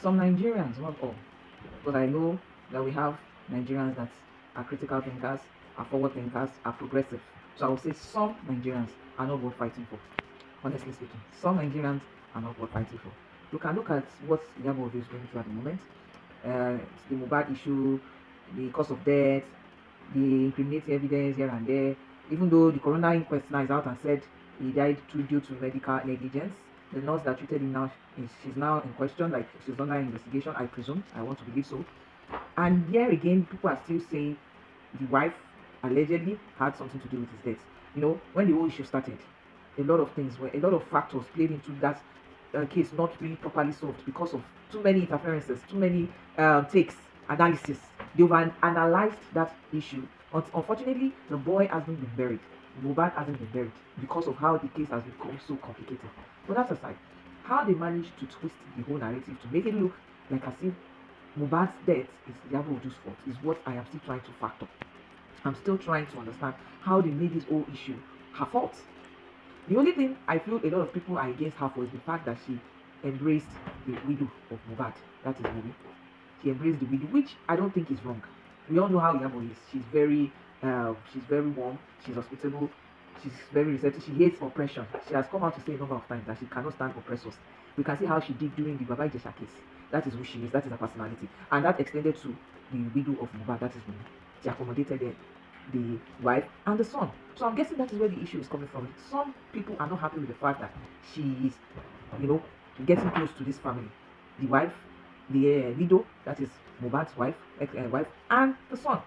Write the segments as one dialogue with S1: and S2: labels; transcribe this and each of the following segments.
S1: some Nigerians, not all, because I know that we have Nigerians that are critical thinkers, are forward thinkers, are progressive. So I would say some Nigerians are not worth fighting for. Honestly speaking, some Nigerians are not worth fighting for. You can look at what Yabo is going through at the moment. The Mubad issue, the cause of death, the incriminating evidence here and there. Even though the coroner inquest now is out and said he died due to medical negligence, the nurse that treated him now she's now in question, like she's under investigation. I presume, I want to believe so. And here again, people are still saying the wife allegedly had something to do with his death. You know, when the whole issue started, a lot of things were, a lot of factors played into that case not being properly solved because of too many interferences, too many takes, analysis. They have analyzed that issue. Unfortunately, the boy hasn't been buried. Mohbad hasn't been buried because of how the case has become so complicated. But that's aside, how they managed to twist the whole narrative to make it look like as if Mohbad's death is Iyabo Ojo's fault is what I am still trying to factor. I'm still trying to understand how they made this whole issue her fault. The only thing I feel a lot of people are against her for is the fact that she embraced the widow of Mohbad. That is Wunmi. She embraced the widow, which I don't think is wrong. We all know how Iyabo is. She's very warm. She's hospitable. She's very receptive. She hates oppression. She has come out to say a number of times that she cannot stand oppressors. We can see how she did during the Baba Ijesha case. That is who she is. That is her personality, and that extended to the widow of Mohbad. That is Wunmi. She accommodated the wife and the son. So I'm guessing that is where the issue is coming from. Some people are not happy with the fact that she is, getting close to this family. The wife, the widow, that is Mohbad's wife, wife, and the son.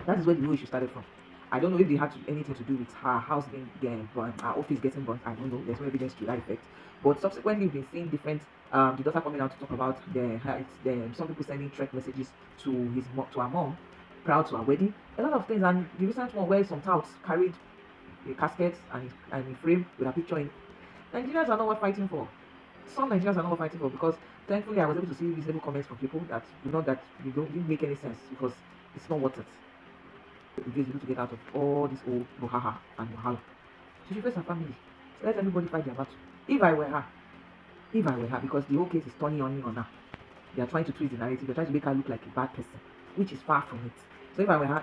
S1: That is where the whole issue started from. I don't know if they had anything to do with her house being burnt, her office getting burnt. I don't know. There's no evidence to that effect. But subsequently, we've been seeing different, the daughter coming out to talk about some people sending threat messages to her mom, proud to her wedding. A lot of things, and the recent one where some touts carried a casket and a frame with a picture in. Nigerians are not worth fighting for. Some Nigerians are not worth fighting for because thankfully I was able to see reasonable comments from people that didn't make any sense because it's not worth it. If you're able to get out of all this old Rohaha and Wahala. She should face her family. Let everybody fight their battle. If I were her, because the whole case is turning on her. They are trying to twist the narrative. They're trying to make her look like a bad person, which is far from it. So if I were her,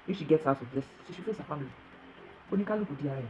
S1: if she gets out of this, she should face her family. But you can't look at DRM.